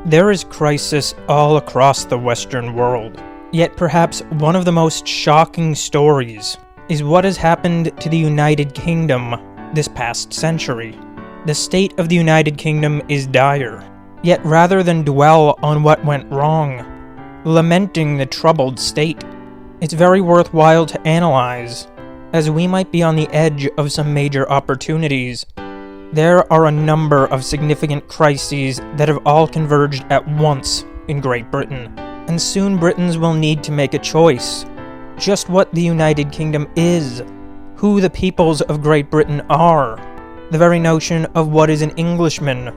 There is crisis all across the Western world. Yet perhaps one of the most shocking stories is what has happened to the United Kingdom this past century. The state of the United Kingdom is dire. Yet rather than dwell on what went wrong, lamenting the troubled state, it's very worthwhile to analyze, as we might be on the edge of some major opportunities. There are a number of significant crises that have all converged at once in Great Britain, and soon Britons will need to make a choice. Just what the United Kingdom is, who the peoples of Great Britain are, the very notion of what is an Englishman,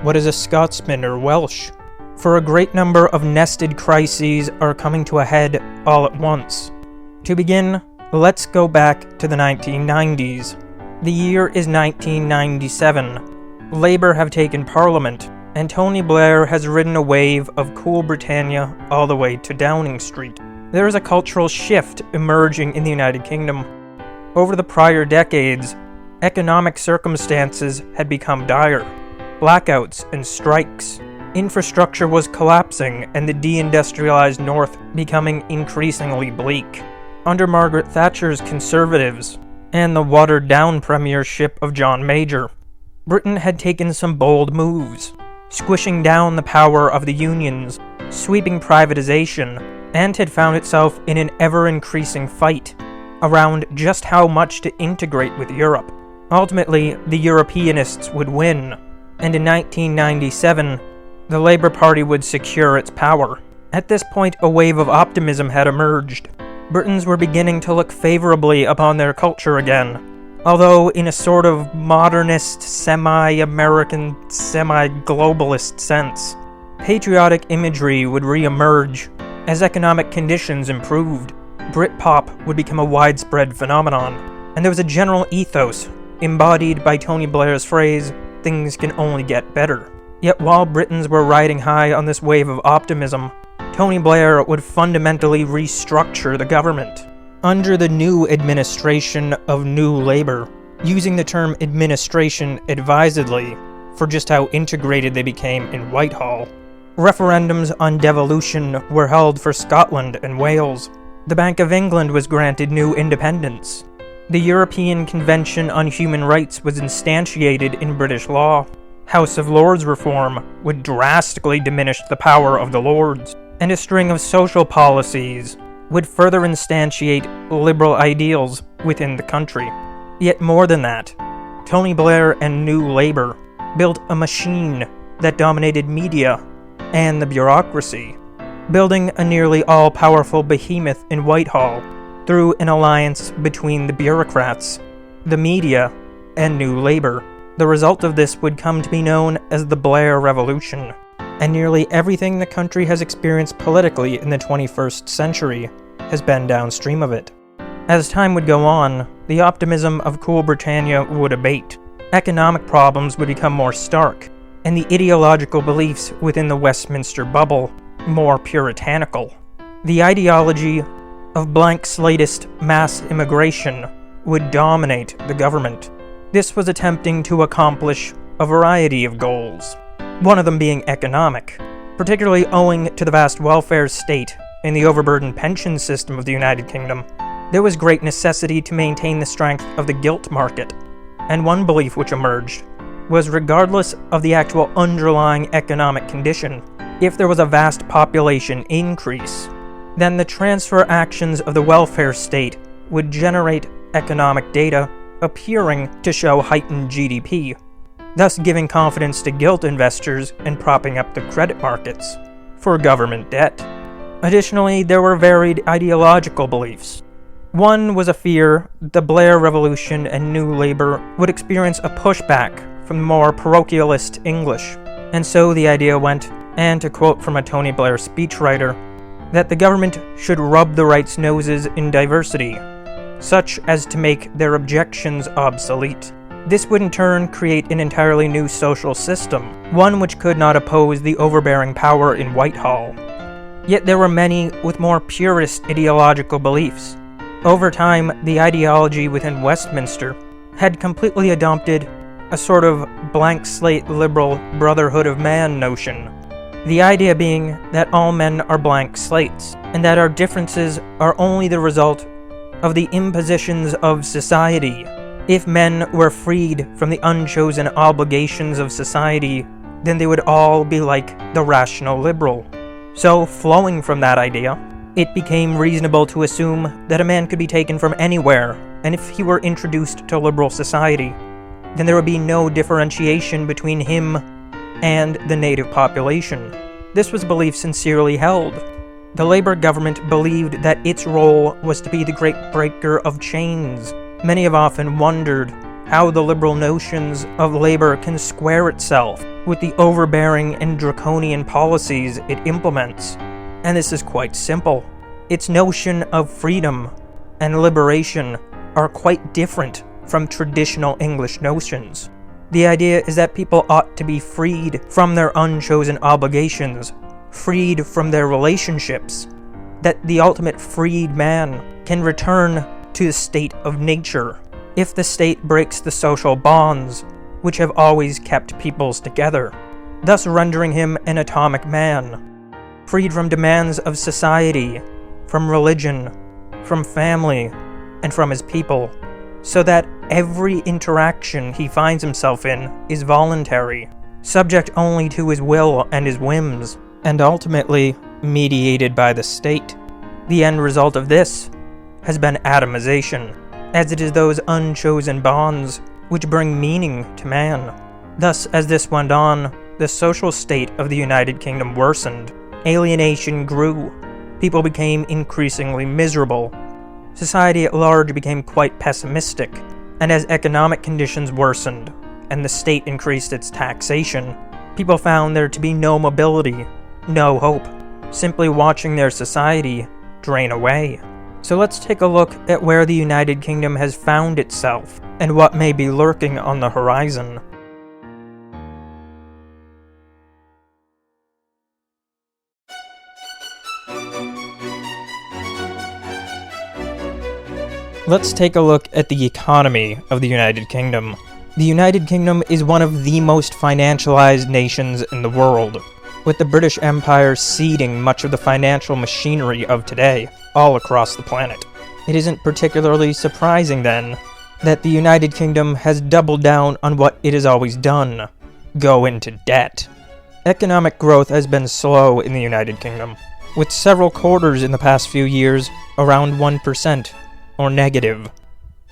what is a Scotsman or Welsh. For a great number of nested crises are coming to a head all at once. To begin, let's go back to the 1990s. The year is 1997. Labour have taken Parliament, and Tony Blair has ridden a wave of cool Britannia all the way to Downing Street. There is a cultural shift emerging in the United Kingdom. Over the prior decades, economic circumstances had become dire. Blackouts and strikes. Infrastructure was collapsing, and the deindustrialized North becoming increasingly bleak. Under Margaret Thatcher's Conservatives, and the watered-down premiership of John Major, Britain had taken some bold moves, squishing down the power of the unions, sweeping privatization, and had found itself in an ever-increasing fight around just how much to integrate with Europe. Ultimately, the Europeanists would win, and in 1997, the Labour Party would secure its power. At this point, a wave of optimism had emerged. Britons were beginning to look favorably upon their culture again, although in a sort of modernist, semi-American, semi-globalist sense. Patriotic imagery would re-emerge as economic conditions improved. Britpop would become a widespread phenomenon, and there was a general ethos embodied by Tony Blair's phrase, "Things can only get better." Yet while Britons were riding high on this wave of optimism, Tony Blair would fundamentally restructure the government. Under the new administration of New Labour, using the term administration advisedly for just how integrated they became in Whitehall, referendums on devolution were held for Scotland and Wales. The Bank of England was granted new independence. The European Convention on Human Rights was instantiated in British law. House of Lords reform would drastically diminish the power of the Lords, and a string of social policies would further instantiate liberal ideals within the country. Yet more than that, Tony Blair and New Labour built a machine that dominated media and the bureaucracy, building a nearly all-powerful behemoth in Whitehall through an alliance between the bureaucrats, the media, and New Labour. The result of this would come to be known as the Blair Revolution, and nearly everything the country has experienced politically in the 21st century has been downstream of it. As time would go on, the optimism of cool Britannia would abate, economic problems would become more stark, and the ideological beliefs within the Westminster bubble more puritanical. The ideology of blank-slatist mass immigration would dominate the government. This was attempting to accomplish a variety of goals, one of them being economic, particularly owing to the vast welfare state and the overburdened pension system of the United Kingdom. There was great necessity to maintain the strength of the gilt market, and one belief which emerged was regardless of the actual underlying economic condition, if there was a vast population increase, then the transfer actions of the welfare state would generate economic data appearing to show heightened GDP, thus giving confidence to gilt investors and propping up the credit markets for government debt. Additionally, there were varied ideological beliefs. One was a fear the Blair Revolution and New Labour would experience a pushback from the more parochialist English, and so the idea went, and to quote from a Tony Blair speechwriter, that the government should rub the right's noses in diversity, such as to make their objections obsolete. This would in turn create an entirely new social system, one which could not oppose the overbearing power in Whitehall. Yet there were many with more purist ideological beliefs. Over time, the ideology within Westminster had completely adopted a sort of blank slate liberal brotherhood of man notion, The idea being that all men are blank slates, and that our differences are only the result of the impositions of society. If men were freed from the unchosen obligations of society, then they would all be like the rational liberal. So, flowing from that idea, it became reasonable to assume that a man could be taken from anywhere, and if he were introduced to liberal society, then there would be no differentiation between him and the native population. This was a belief sincerely held. The Labour government believed that its role was to be the great breaker of chains. Many have often wondered how the liberal notions of Labour can square itself with the overbearing and draconian policies it implements. And this is quite simple. Its notion of freedom and liberation are quite different from traditional English notions. The idea is that people ought to be freed from their unchosen obligations, freed from their relationships, that the ultimate freed man can return to the state of nature if the state breaks the social bonds which have always kept peoples together, thus rendering him an atomic man, freed from demands of society, from religion, from family, and from his people, so that every interaction he finds himself in is voluntary, subject only to his will and his whims, and ultimately mediated by the state. The end result of this has been atomization, as it is those unchosen bonds which bring meaning to man. Thus, as this went on, the social state of the United Kingdom worsened, alienation grew, people became increasingly miserable, society at large became quite pessimistic, and as economic conditions worsened, and the state increased its taxation, people found there to be no mobility, no hope, simply watching their society drain away. So let's take a look at where the United Kingdom has found itself, and what may be lurking on the horizon. Let's take a look at the economy of the United Kingdom. The United Kingdom is one of the most financialized nations in the world, with the British Empire seeding much of the financial machinery of today, all across the planet. It isn't particularly surprising, then, that the United Kingdom has doubled down on what it has always done: go into debt. Economic growth has been slow in the United Kingdom, with several quarters in the past few years around 1%, or negative,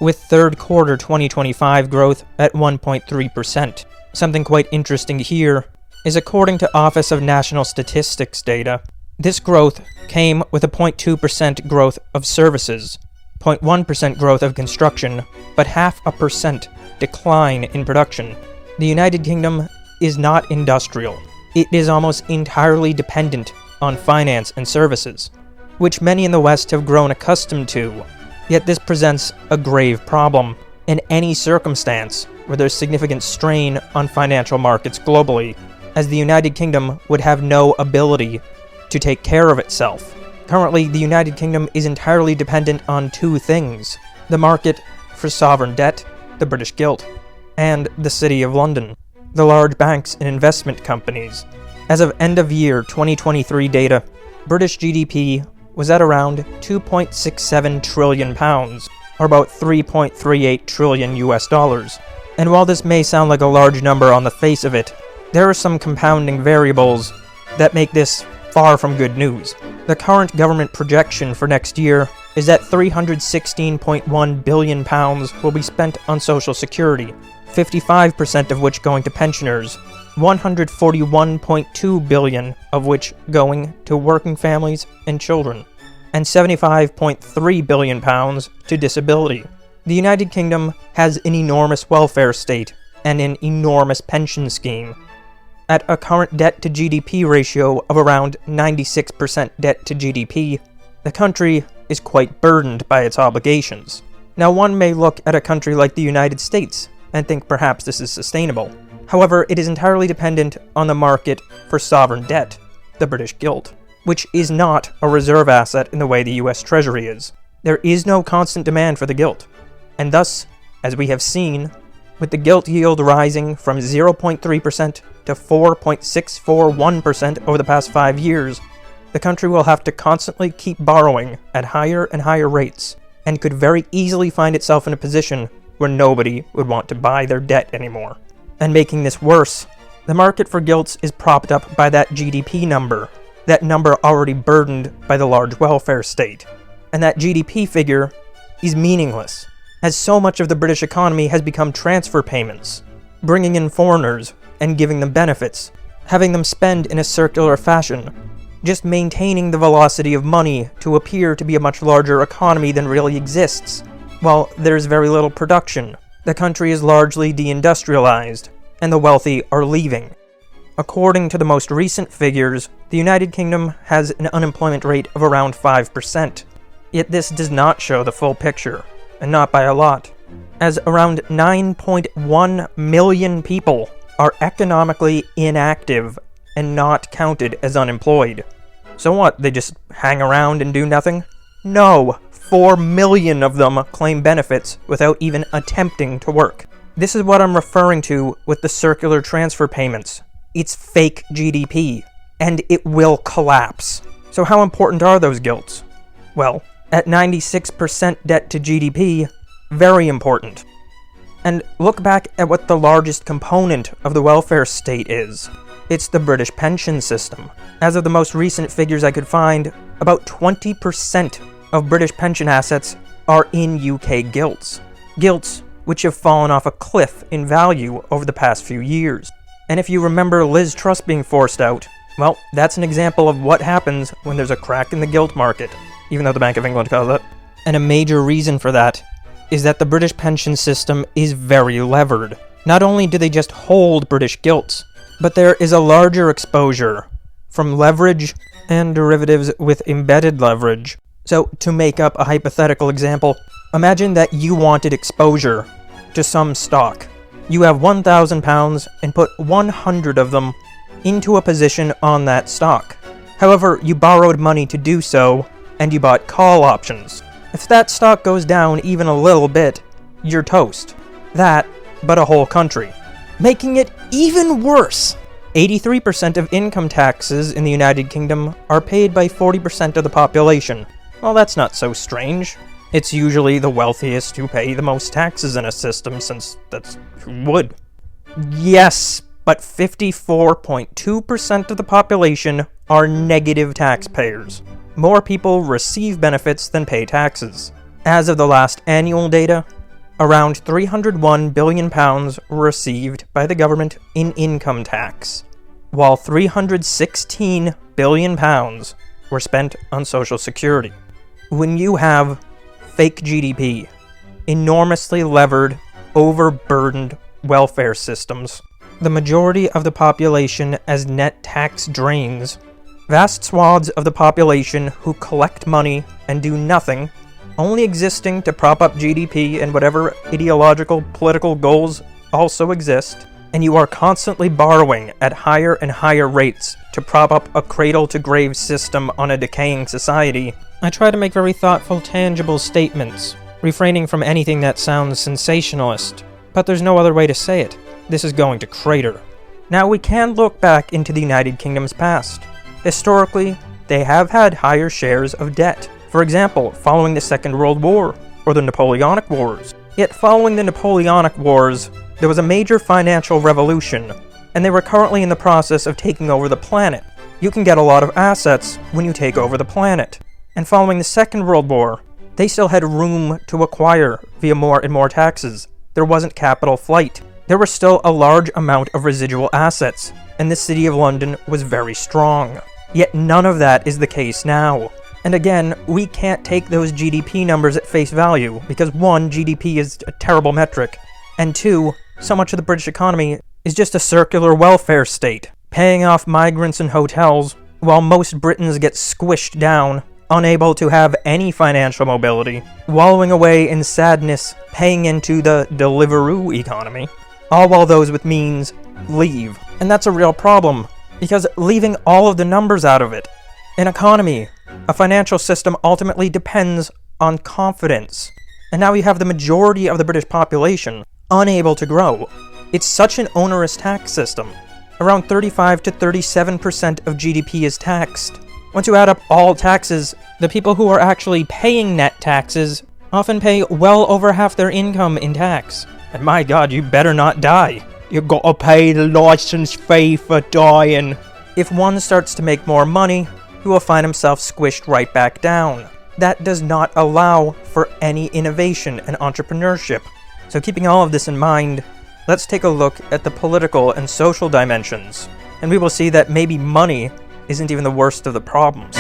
with third quarter 2025 growth at 1.3%. Something quite interesting here is, according to Office of National Statistics data, this growth came with a 0.2% growth of services, 0.1% growth of construction, but 0.5% decline in production. The United Kingdom is not industrial. It is almost entirely dependent on finance and services, which many in the West have grown accustomed to. Yet this presents a grave problem in any circumstance where there's significant strain on financial markets globally, as the United Kingdom would have no ability to take care of itself. Currently, the United Kingdom is entirely dependent on two things: the market for sovereign debt, the British gilt, and the City of London, the large banks and investment companies. As of end of year 2023 data, British GDP was at around 2.67 trillion pounds, or about 3.38 trillion US dollars. And while this may sound like a large number on the face of it, there are some compounding variables that make this far from good news. The current government projection for next year is that £316.1 billion will be spent on social security, 55% of which going to pensioners, $141.2 billion of which going to working families and children, and £75.3 billion to disability. The United Kingdom has an enormous welfare state and an enormous pension scheme. At a current debt to GDP ratio of around 96% debt to GDP, the country is quite burdened by its obligations. Now, one may look at a country like the United States and think perhaps this is sustainable. However, it is entirely dependent on the market for sovereign debt, the British gilt, which is not a reserve asset in the way the US Treasury is. There is no constant demand for the gilt, and thus, as we have seen, with the gilt yield rising from 0.3% to 4.641% over the past 5 years, the country will have to constantly keep borrowing at higher and higher rates, and could very easily find itself in a position where nobody would want to buy their debt anymore. And making this worse, the market for gilts is propped up by that GDP number, that number already burdened by the large welfare state. And that GDP figure is meaningless, as so much of the British economy has become transfer payments, bringing in foreigners and giving them benefits, having them spend in a circular fashion, just maintaining the velocity of money to appear to be a much larger economy than really exists. While there's very little production, the country is largely deindustrialized, and the wealthy are leaving. According to the most recent figures, the United Kingdom has an unemployment rate of around 5%. Yet this does not show the full picture, and not by a lot, as around 9.1 million people are economically inactive and not counted as unemployed. So what, they just hang around and do nothing? No, 4 million of them claim benefits without even attempting to work. This is what I'm referring to with the circular transfer payments. It's fake GDP, and it will collapse. So how important are those gilts? Well, at 96% debt to GDP, very important. And look back at what the largest component of the welfare state is. It's the British pension system. As of the most recent figures I could find, about 20% of British pension assets are in UK gilts. Gilts which have fallen off a cliff in value over the past few years. And if you remember Liz Truss being forced out, well, that's an example of what happens when there's a crack in the gilt market, even though the Bank of England calls it. And a major reason for that is that the British pension system is very levered. Not only do they just hold British gilts, but there is a larger exposure from leverage and derivatives with embedded leverage. So, to make up a hypothetical example, imagine that you wanted exposure to some stock. You have £1,000 and put 100 of them into a position on that stock. However, you borrowed money to do so, and you bought call options. If that stock goes down even a little bit, you're toast. That, but a whole country. Making it even worse, 83% of income taxes in the United Kingdom are paid by 40% of the population. Well, that's not so strange. It's usually the wealthiest who pay the most taxes in a system, since that's who would. Yes, but 54.2% of the population are negative taxpayers. More people receive benefits than pay taxes. As of the last annual data, around £301 billion were received by the government in income tax, while £316 billion were spent on Social Security. When you have fake GDP, enormously levered, overburdened welfare systems, the majority of the population as net tax drains, vast swaths of the population who collect money and do nothing, only existing to prop up GDP and whatever ideological political goals also exist, and you are constantly borrowing at higher and higher rates to prop up a cradle-to-grave system on a decaying society. I try to make very thoughtful, tangible statements, refraining from anything that sounds sensationalist, but there's no other way to say it. This is going to crater. Now, we can look back into the United Kingdom's past. Historically, they have had higher shares of debt. For example, following the Second World War, or the Napoleonic Wars. Yet following the Napoleonic Wars, there was a major financial revolution, and they were currently in the process of taking over the planet. You can get a lot of assets when you take over the planet. And following the Second World War, they still had room to acquire via more and more taxes. There wasn't capital flight. There was still a large amount of residual assets, and the City of London was very strong. Yet none of that is the case now. And again, we can't take those GDP numbers at face value, because 1, GDP is a terrible metric, and 2, so much of the British economy is just a circular welfare state, paying off migrants and hotels, while most Britons get squished down, unable to have any financial mobility, wallowing away in sadness, paying into the Deliveroo economy, all while those with means leave. And that's a real problem, because leaving all of the numbers out of it, an economy, a financial system ultimately depends on confidence. And now you have the majority of the British population unable to grow. It's such an onerous tax system. Around 35 to 37% of GDP is taxed. Once you add up all taxes, the people who are actually paying net taxes often pay well over half their income in tax. And my god, you better not die. You gotta pay the license fee for dying. If one starts to make more money, he will find himself squished right back down. That does not allow for any innovation and entrepreneurship. So keeping all of this in mind, let's take a look at the political and social dimensions, and we will see that maybe money isn't even the worst of the problems.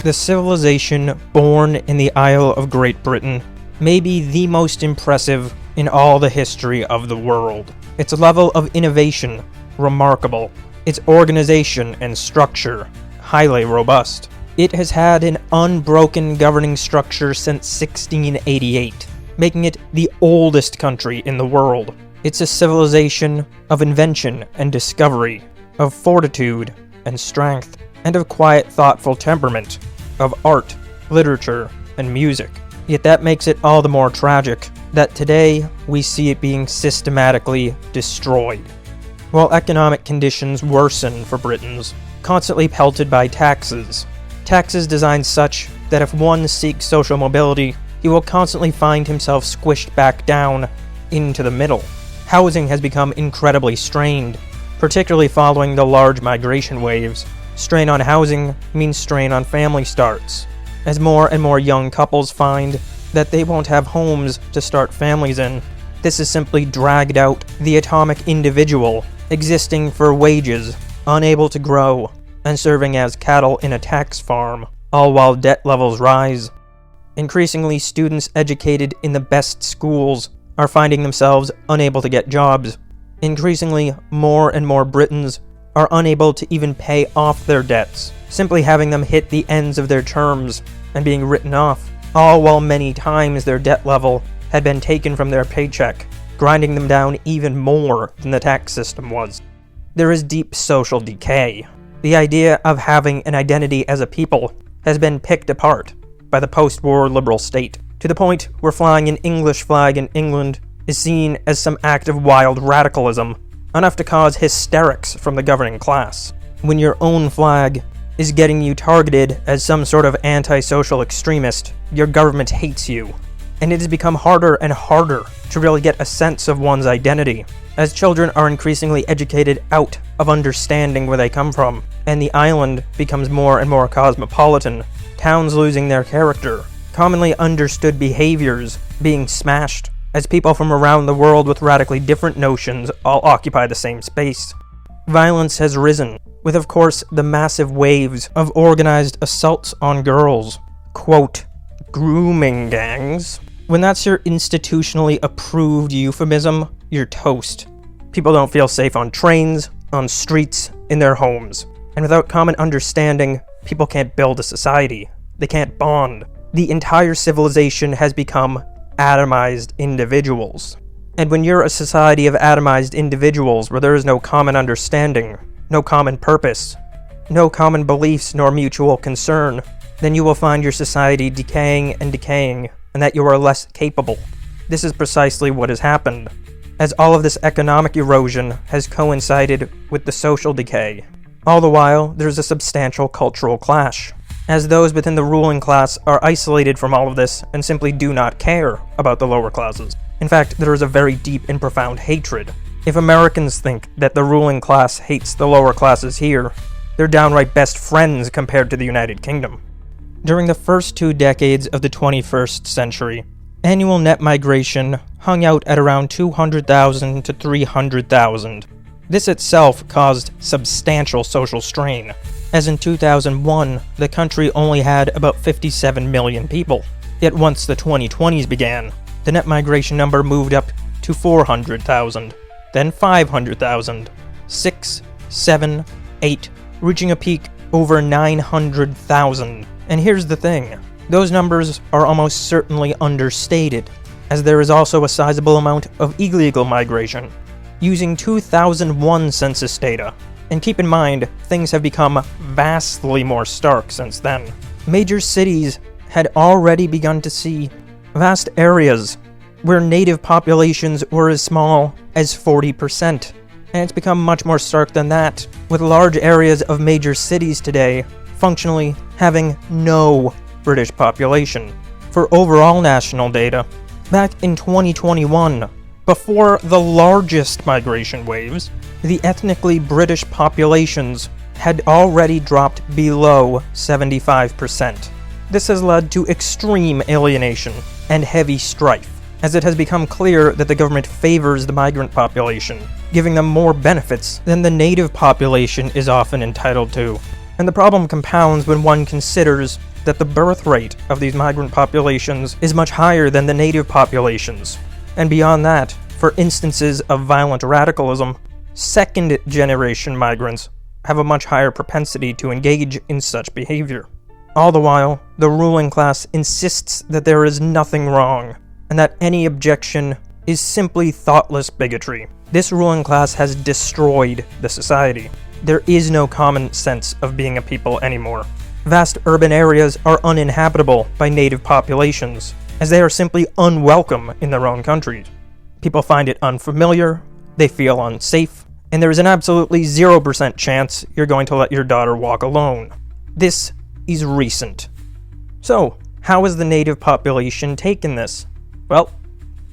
The civilization born in the Isle of Great Britain may be the most impressive in all the history of the world. Its level of innovation, remarkable. Its organization and structure, highly robust. It has had an unbroken governing structure since 1688, making it the oldest country in the world. It's a civilization of invention and discovery, of fortitude and strength, and of quiet, thoughtful temperament, of art, literature, and music. Yet that makes it all the more tragic that today we see it being systematically destroyed. While economic conditions worsen for Britons, constantly pelted by taxes designed such that if one seeks social mobility, he will constantly find himself squished back down into the middle. Housing has become incredibly strained, particularly following the large migration waves. Strain on housing means strain on family starts, as more and more young couples find that they won't have homes to start families in. This has simply dragged out the atomic individual, existing for wages, unable to grow, and serving as cattle in a tax farm, all while debt levels rise. Increasingly, students educated in the best schools are finding themselves unable to get jobs. Increasingly, more and more Britons are unable to even pay off their debts, simply having them hit the ends of their terms and being written off, all while many times their debt level had been taken from their paycheck, grinding them down even more than the tax system was. There is deep social decay. The idea of having an identity as a people has been picked apart by the post-war liberal state, to the point where flying an English flag in England is seen as some act of wild radicalism, enough to cause hysterics from the governing class. When your own flag is getting you targeted as some sort of anti-social extremist, your government hates you. And it has become harder and harder to really get a sense of one's identity, as children are increasingly educated out of understanding where they come from, and the island becomes more and more cosmopolitan, towns losing their character, commonly understood behaviors being smashed, as people from around the world with radically different notions all occupy the same space. Violence has risen, with of course the massive waves of organized assaults on girls. Quote, grooming gangs. When that's your institutionally approved euphemism, you're toast. People don't feel safe on trains, on streets, in their homes. And without common understanding, people can't build a society. They can't bond. The entire civilization has become atomized individuals. And when you're a society of atomized individuals where there is no common understanding, no common purpose, no common beliefs nor mutual concern, then you will find your society decaying and decaying, and that you are less capable. This is precisely what has happened, as all of this economic erosion has coincided with the social decay. All the while, there's a substantial cultural clash, as those within the ruling class are isolated from all of this and simply do not care about the lower classes. In fact, there is a very deep and profound hatred. If Americans think that the ruling class hates the lower classes here, they're downright best friends compared to the United Kingdom. During the first 2 decades of the 21st century, annual net migration hung out at around 200,000 to 300,000. This itself caused substantial social strain, as in 2001, the country only had about 57 million people. Yet once the 2020s began, the net migration number moved up to 400,000, then 500,000, 6, 7, 8, reaching a peak over 900,000. And here's the thing, those numbers are almost certainly understated, as there is also a sizable amount of illegal migration. Using 2001 census data, and keep in mind, things have become vastly more stark since then. Major cities had already begun to see vast areas where native populations were as small as 40%. And it's become much more stark than that, with large areas of major cities today functionally having no British population. For overall national data, back in 2021, before the largest migration waves, the ethnically British populations had already dropped below 75%. This has led to extreme alienation and heavy strife, as it has become clear that the government favors the migrant population, giving them more benefits than the native population is often entitled to. And the problem compounds when one considers that the birth rate of these migrant populations is much higher than the native populations. And beyond that, for instances of violent radicalism, second-generation migrants have a much higher propensity to engage in such behavior. All the while, the ruling class insists that there is nothing wrong, and that any objection is simply thoughtless bigotry. This ruling class has destroyed the society. There is no common sense of being a people anymore. Vast urban areas are uninhabitable by native populations, as they are simply unwelcome in their own countries. People find it unfamiliar, they feel unsafe, and there is an absolutely 0% chance you're going to let your daughter walk alone. This is recent. So, how has the native population taken this? Well,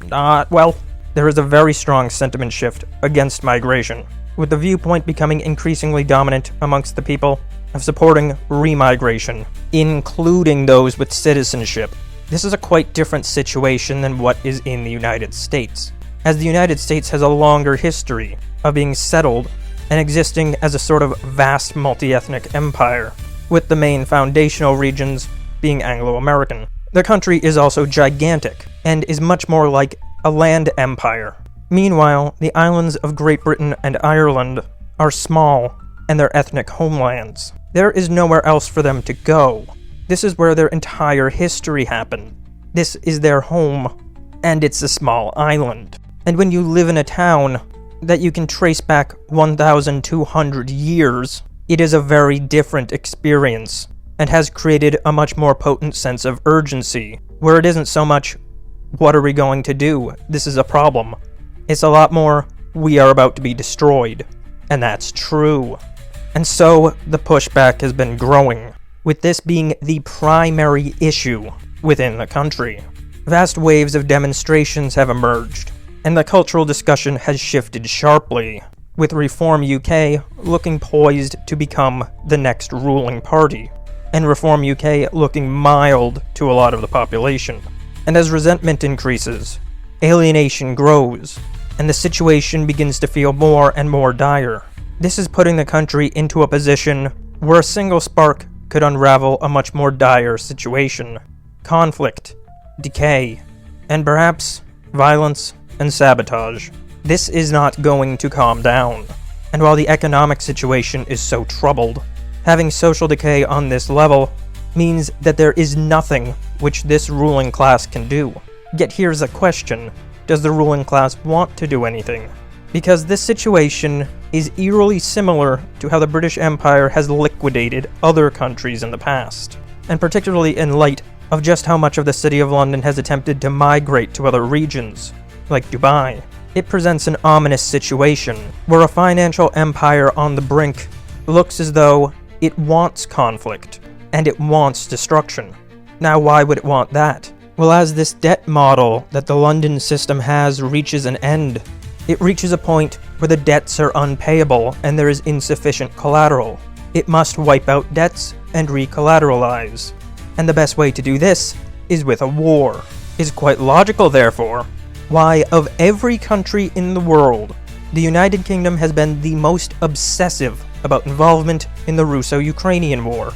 not well. There is a very strong sentiment shift against migration, with the viewpoint becoming increasingly dominant amongst the people of supporting remigration, including those with citizenship. This is a quite different situation than what is in the United States, as the United States has a longer history of being settled and existing as a sort of vast multi-ethnic empire, with the main foundational regions being Anglo-American. The country is also gigantic, and is much more like a land empire. Meanwhile, the islands of Great Britain and Ireland are small, and their ethnic homelands. There is nowhere else for them to go. This is where their entire history happened. This is their home, and it's a small island. And when you live in a town that you can trace back 1,200 years, it is a very different experience, and has created a much more potent sense of urgency, where it isn't so much, what are we going to do? This is a problem. It's a lot more, we are about to be destroyed. And that's true. And so, the pushback has been growing, with this being the primary issue within the country. Vast waves of demonstrations have emerged, and the cultural discussion has shifted sharply, with Reform UK looking poised to become the next ruling party, and Reform UK looking mild to a lot of the population. And as resentment increases, alienation grows, and the situation begins to feel more and more dire. This is putting the country into a position where a single spark could unravel a much more dire situation. Conflict, decay, and perhaps violence and sabotage. This is not going to calm down. And while the economic situation is so troubled, having social decay on this level means that there is nothing which this ruling class can do. Yet here's a question. Does the ruling class want to do anything? Because this situation is eerily similar to how the British Empire has liquidated other countries in the past, and particularly in light of just how much of the City of London has attempted to migrate to other regions, like Dubai. It presents an ominous situation, where a financial empire on the brink looks as though it wants conflict, and it wants destruction. Now why would it want that? Well, as this debt model that the London system has reaches an end, it reaches a point where the debts are unpayable and there is insufficient collateral. It must wipe out debts and recollateralize. And the best way to do this is with a war. It's quite logical, therefore, why of every country in the world, the United Kingdom has been the most obsessive about involvement in the Russo-Ukrainian war,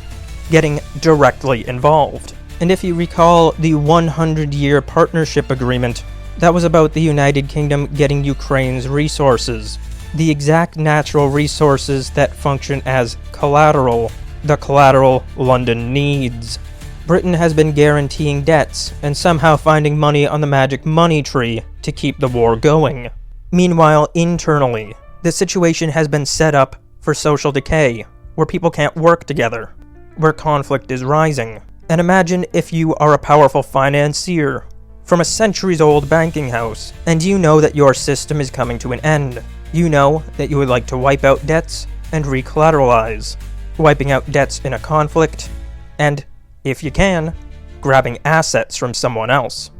getting directly involved. And if you recall the 100-year partnership agreement, that was about the United Kingdom getting Ukraine's resources, the exact natural resources that function as collateral, the collateral London needs. Britain has been guaranteeing debts and somehow finding money on the magic money tree to keep the war going. Meanwhile, internally, the situation has been set up for social decay, where people can't work together, where conflict is rising. And imagine if you are a powerful financier from a centuries-old banking house, and you know that your system is coming to an end. You know that you would like to wipe out debts and recollateralize, wiping out debts in a conflict, and, if you can, grabbing assets from someone else.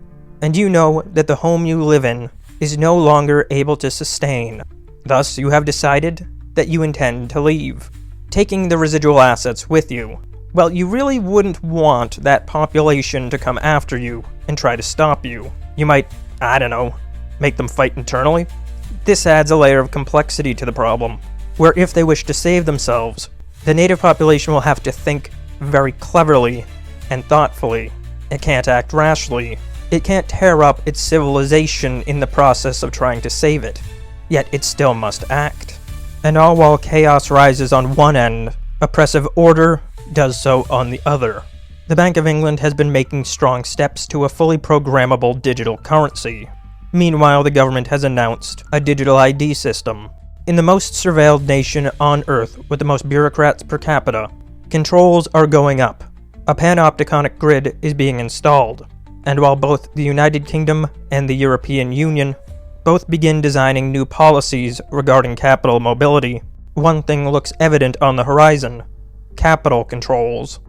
And you know that the home you live in is no longer able to sustain. Thus, you have decided that you intend to leave, taking the residual assets with you. Well, you really wouldn't want that population to come after you and try to stop you. You might, I don't know, make them fight internally? This adds a layer of complexity to the problem, where if they wish to save themselves, the native population will have to think very cleverly and thoughtfully. It can't act rashly. It can't tear up its civilization in the process of trying to save it. Yet it still must act. And all while chaos rises on one end, oppressive order does so on the other. The Bank of England has been making strong steps to a fully programmable digital currency. Meanwhile, the government has announced a digital ID system. In the most surveilled nation on Earth with the most bureaucrats per capita, controls are going up. A panopticonic grid is being installed. And while both the United Kingdom and the European Union both begin designing new policies regarding capital mobility, one thing looks evident on the horizon: capital controls.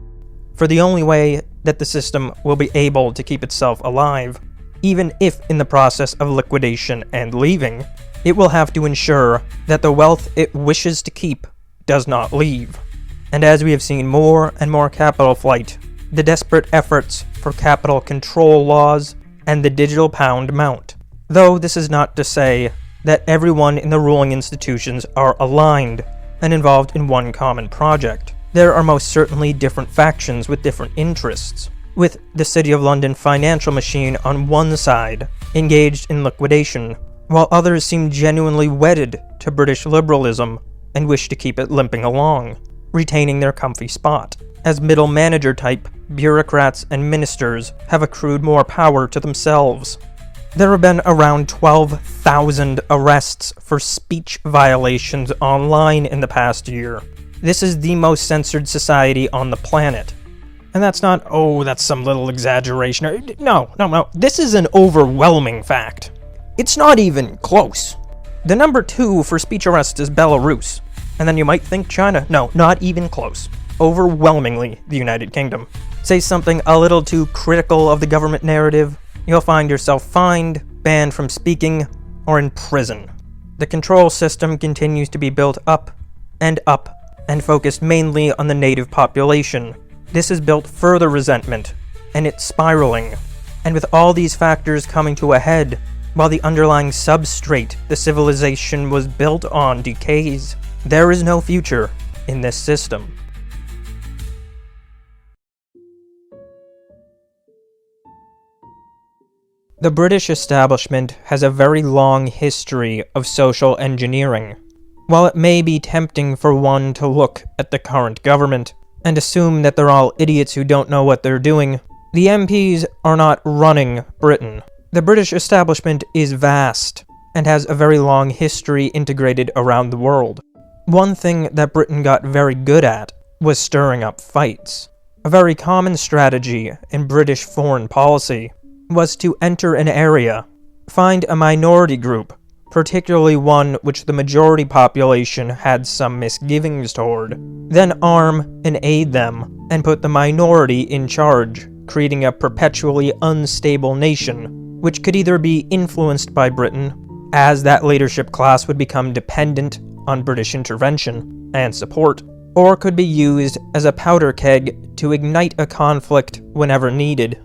For the only way that the system will be able to keep itself alive, even if in the process of liquidation and leaving, it will have to ensure that the wealth it wishes to keep does not leave. And as we have seen more and more capital flight, the desperate efforts for capital control laws and the digital pound mount. Though this is not to say that everyone in the ruling institutions are aligned and involved in one common project. There are most certainly different factions with different interests, with the City of London financial machine on one side, engaged in liquidation, while others seem genuinely wedded to British liberalism and wish to keep it limping along, retaining their comfy spot. As middle manager type, bureaucrats and ministers have accrued more power to themselves. There have been around 12,000 arrests for speech violations online in the past year. This is the most censored society on the planet. And that's not, oh, that's some little exaggeration. No. This is an overwhelming fact. It's not even close. The number 2 for speech arrests is Belarus. And then you might think China. No, not even close. Overwhelmingly the United Kingdom. Say something a little too critical of the government narrative, you'll find yourself fined, banned from speaking, or in prison. The control system continues to be built up, and focused mainly on the native population. This has built further resentment, and it's spiraling. And with all these factors coming to a head, while the underlying substrate the civilization was built on decays, there is no future in this system. The British establishment has a very long history of social engineering. While it may be tempting for one to look at the current government and assume that they're all idiots who don't know what they're doing, the MPs are not running Britain. The British establishment is vast and has a very long history integrated around the world. One thing that Britain got very good at was stirring up fights. A very common strategy in British foreign policy was to enter an area, find a minority group, particularly one which the majority population had some misgivings toward, then arm and aid them, and put the minority in charge, creating a perpetually unstable nation, which could either be influenced by Britain, as that leadership class would become dependent on British intervention and support, or could be used as a powder keg to ignite a conflict whenever needed.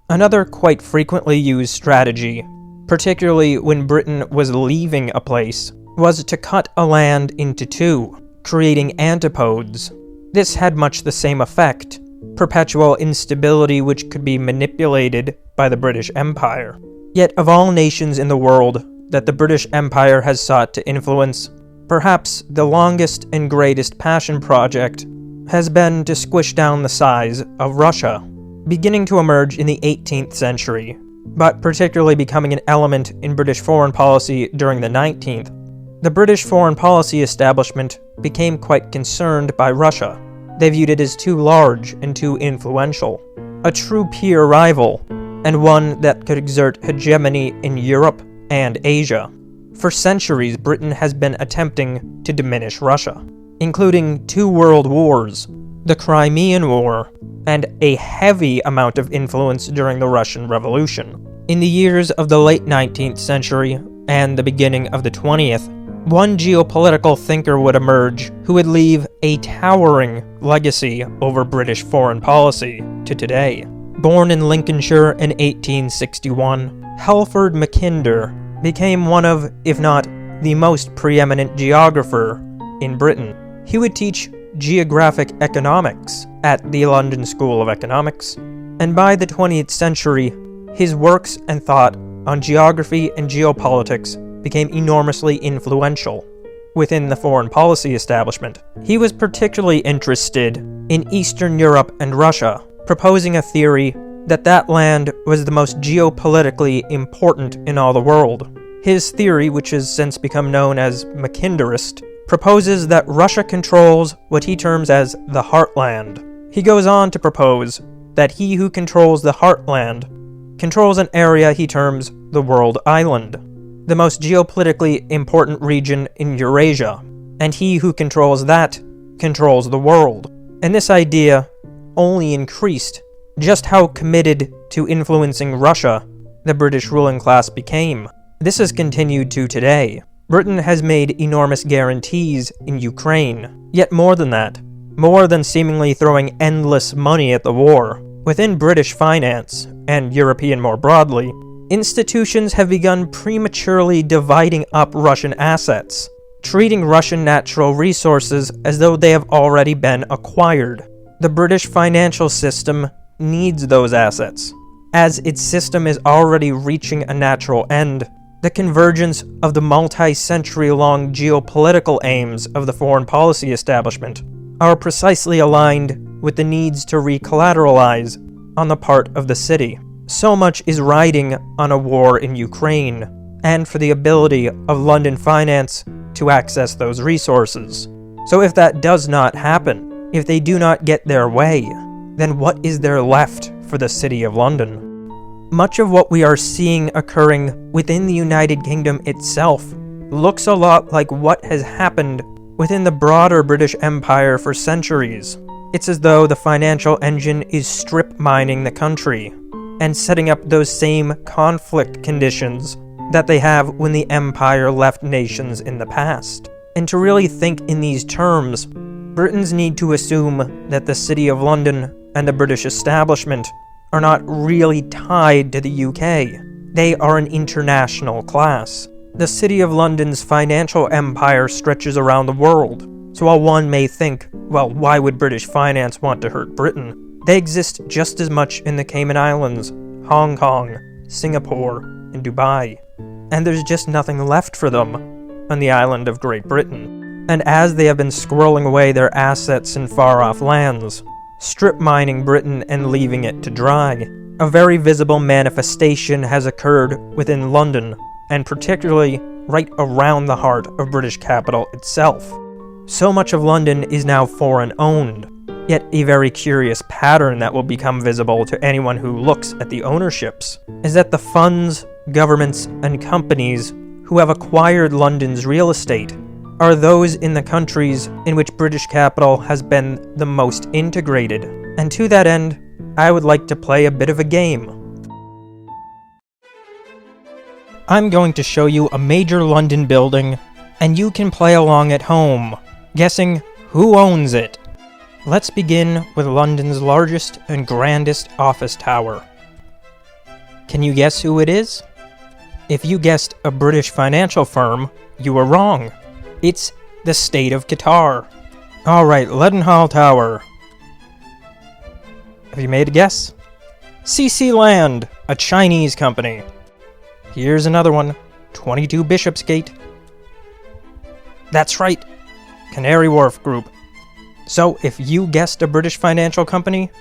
Another quite frequently used strategy, particularly when Britain was leaving a place, was to cut a land into two, creating antipodes. This had much the same effect, perpetual instability which could be manipulated by the British Empire. Yet of all nations in the world that the British Empire has sought to influence, perhaps the longest and greatest passion project has been to squish down the size of Russia. Beginning to emerge in the 18th century, but particularly becoming an element in British foreign policy during the 19th, the British foreign policy establishment became quite concerned by Russia. They viewed it as too large and too influential, a true peer rival, and one that could exert hegemony in Europe and Asia. For centuries, Britain has been attempting to diminish Russia, including 2 world wars, the Crimean War, and a heavy amount of influence during the Russian Revolution. In the years of the late 19th century and the beginning of the 20th, one geopolitical thinker would emerge who would leave a towering legacy over British foreign policy to today. Born in Lincolnshire in 1861, Halford Mackinder became one of, if not the most preeminent geographer in Britain. He would teach geographic economics at the London School of Economics, and by the 20th century, his works and thought on geography and geopolitics became enormously influential within the foreign policy establishment. He was particularly interested in Eastern Europe and Russia, proposing a theory that land was the most geopolitically important in all the world. His theory, which has since become known as Mackinderist, proposes that Russia controls what he terms as the heartland. He goes on to propose that he who controls the heartland controls an area he terms the world island, the most geopolitically important region in Eurasia, and he who controls that controls the world. And this idea only increased just how committed to influencing Russia the British ruling class became. This has continued to today. Britain has made enormous guarantees in Ukraine. Yet more than that, more than seemingly throwing endless money at the war, within British finance, and European more broadly, institutions have begun prematurely dividing up Russian assets, treating Russian natural resources as though they have already been acquired. The British financial system needs those assets, as its system is already reaching a natural end. The convergence of the multi-century-long geopolitical aims of the foreign policy establishment are precisely aligned with the needs to recollateralize on the part of the city. So much is riding on a war in Ukraine, and for the ability of London finance to access those resources. So if that does not happen, if they do not get their way, then what is there left for the City of London? Much of what we are seeing occurring within the United Kingdom itself looks a lot like what has happened within the broader British Empire for centuries. It's as though the financial engine is strip mining the country and setting up those same conflict conditions that they have when the empire left nations in the past. And to really think in these terms, Britons need to assume that the City of London and the British establishment are not really tied to the UK. They are an international class. The City of London's financial empire stretches around the world. So while one may think, well, why would British finance want to hurt Britain? They exist just as much in the Cayman Islands, Hong Kong, Singapore, and Dubai. And there's just nothing left for them on the island of Great Britain. And as they have been squirreling away their assets in far-off lands, strip mining Britain and leaving it to dry, a very visible manifestation has occurred within London, and particularly right around the heart of British capital itself. So much of London is now foreign-owned, yet a very curious pattern that will become visible to anyone who looks at the ownerships is that the funds, governments, and companies who have acquired London's real estate are those in the countries in which British capital has been the most integrated. And to that end, I would like to play a bit of a game. I'm going to show you a major London building, and you can play along at home, guessing who owns it. Let's begin with London's largest and grandest office tower. Can you guess who it is? If you guessed a British financial firm, you were wrong. It's the state of Qatar. Alright, Leadenhall Tower. Have you made a guess? CC Land, a Chinese company. Here's another one, 22 Bishopsgate. That's right, Canary Wharf Group. So, if you guessed a British financial company,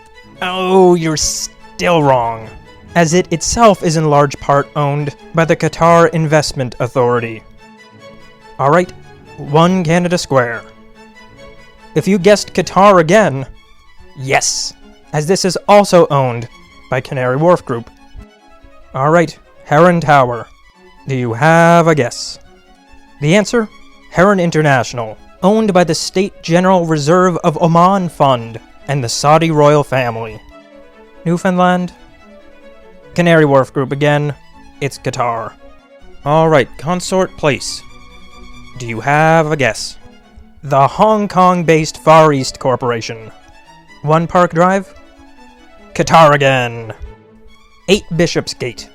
oh, you're still wrong, as it itself is in large part owned by the Qatar Investment Authority. Alright, 1 Canada Square. If you guessed Qatar again, yes, as this is also owned by Canary Wharf Group. Alright, Heron Tower. Do you have a guess? The answer? Heron International, owned by the State General Reserve of Oman Fund and the Saudi royal family. Newfoundland? Canary Wharf Group again. It's Qatar. Alright, Consort Place. Do you have a guess? The Hong Kong-based Far East Corporation. One Park Drive? Qatar again. 8 Bishopsgate.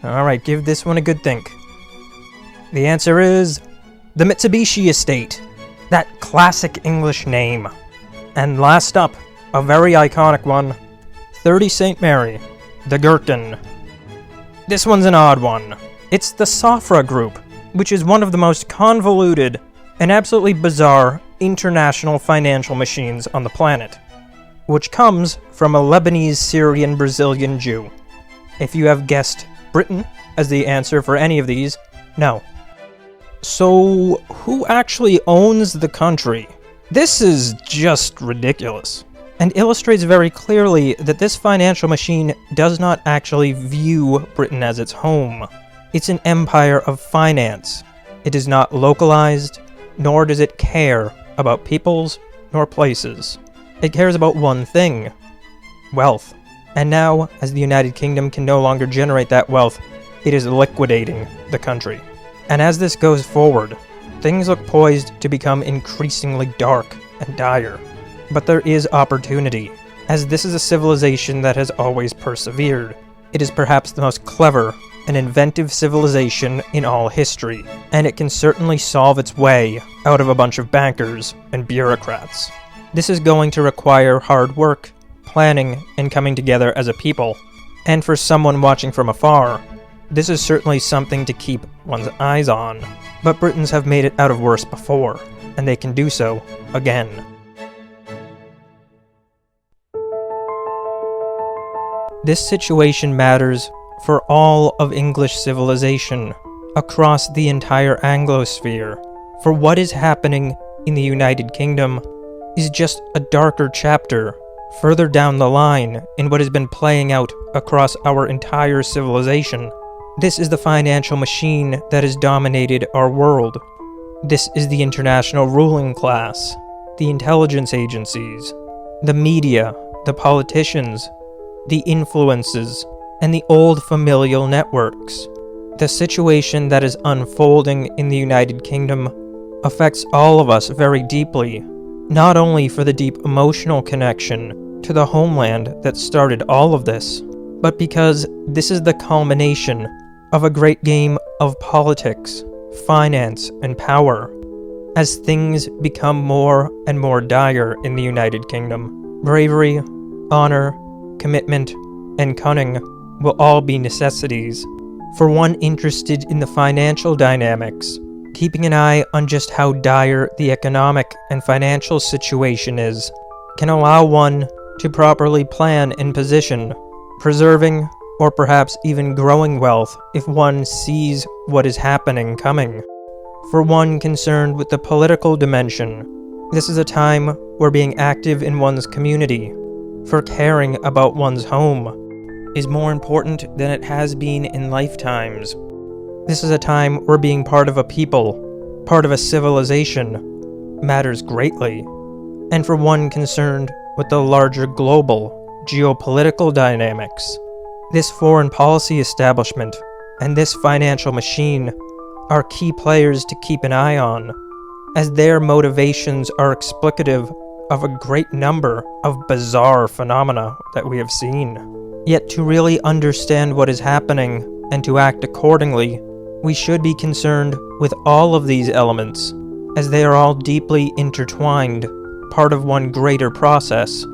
Alright, give this one a good think. The answer is the Mitsubishi Estate. That classic English name. And last up, a very iconic one, 30 St. Mary, the Gherkin. This one's an odd one. It's the Safra Group, which is one of the most convoluted and absolutely bizarre international financial machines on the planet, which comes from a Lebanese, Syrian, Brazilian Jew. If you have guessed Britain as the answer for any of these, no. So, who actually owns the country? This is just ridiculous, and illustrates very clearly that this financial machine does not actually view Britain as its home. It's an empire of finance. It is not localized, nor does it care about peoples nor places. It cares about one thing: wealth. And now, as the United Kingdom can no longer generate that wealth, it is liquidating the country. And as this goes forward, things look poised to become increasingly dark and dire. But there is opportunity, as this is a civilization that has always persevered. It is perhaps the most clever and inventive civilization in all history, and it can certainly solve its way out of a bunch of bankers and bureaucrats. This is going to require hard work, planning, and coming together as a people. And for someone watching from afar, this is certainly something to keep one's eyes on. But Britons have made it out of worse before, and they can do so again. This situation matters for all of English civilization, across the entire Anglosphere. For what is happening in the United Kingdom is just a darker chapter further down the line in what has been playing out across our entire civilization. This is the financial machine that has dominated our world. This is the international ruling class, the intelligence agencies, the media, the politicians, the influences, and the old familial networks. The situation that is unfolding in the United Kingdom affects all of us very deeply, not only for the deep emotional connection to the homeland that started all of this, but because this is the culmination of a great game of politics, finance, and power. As things become more and more dire in the United Kingdom, bravery, honor, commitment, and cunning will all be necessities. For one interested in the financial dynamics, keeping an eye on just how dire the economic and financial situation is can allow one to properly plan and position, preserving or perhaps even growing wealth if one sees what is happening coming. For one concerned with the political dimension, this is a time where being active in one's community, for caring about one's home, is more important than it has been in lifetimes. This is a time where being part of a people, part of a civilization, matters greatly. And for one concerned with the larger global, geopolitical dynamics, this foreign policy establishment and this financial machine are key players to keep an eye on, as their motivations are explicative of a great number of bizarre phenomena that we have seen. Yet to really understand what is happening and to act accordingly, we should be concerned with all of these elements, as they are all deeply intertwined, part of one greater process.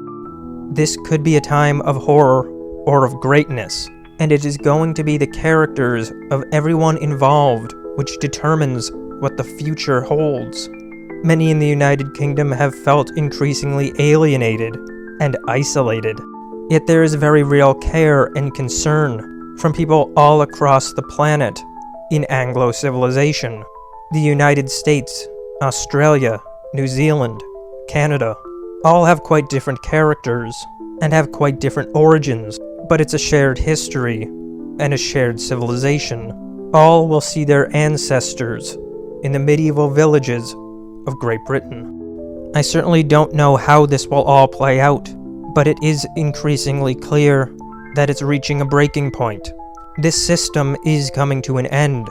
This could be a time of horror or of greatness, and it is going to be the characters of everyone involved which determines what the future holds. Many in the United Kingdom have felt increasingly alienated and isolated. Yet there is very real care and concern from people all across the planet in Anglo civilization. The United States, Australia, New Zealand, Canada, all have quite different characters and have quite different origins, but it's a shared history. and a shared civilization. All will see their ancestors in the medieval villages of Great Britain. I certainly don't know how this will all play out, but it is increasingly clear that it's reaching a breaking point. This system is coming to an end.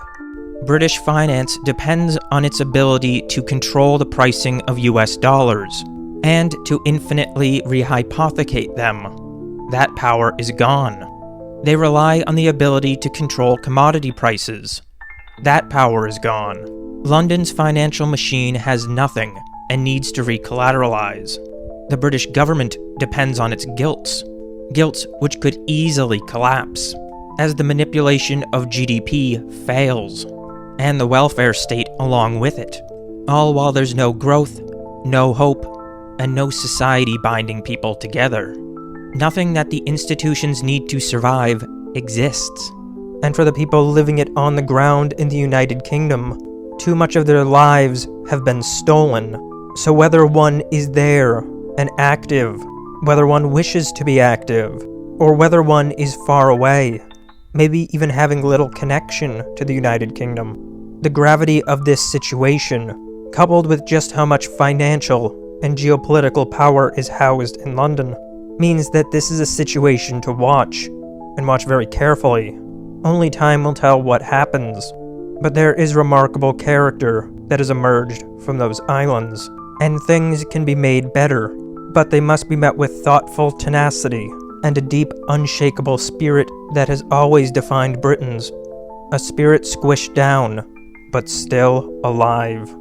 British finance depends on its ability to control the pricing of US dollars, and to infinitely rehypothecate them. That power is gone. They rely on the ability to control commodity prices. That power is gone. London's financial machine has nothing and needs to recollateralize. The British government depends on its gilts which could easily collapse as the manipulation of GDP fails, and the welfare state along with it, all while there's no growth, no hope, and no society binding people together. Nothing that the institutions need to survive exists. And for the people living it on the ground in the United Kingdom, too much of their lives have been stolen. So whether one is there and active, whether one wishes to be active, or whether one is far away, maybe even having little connection to the United Kingdom, the gravity of this situation, coupled with just how much financial and geopolitical power is housed in London, means that this is a situation to watch, and watch very carefully. Only time will tell what happens, but there is remarkable character that has emerged from those islands, and things can be made better, but they must be met with thoughtful tenacity and a deep, unshakable spirit that has always defined Britons, a spirit squished down, but still alive.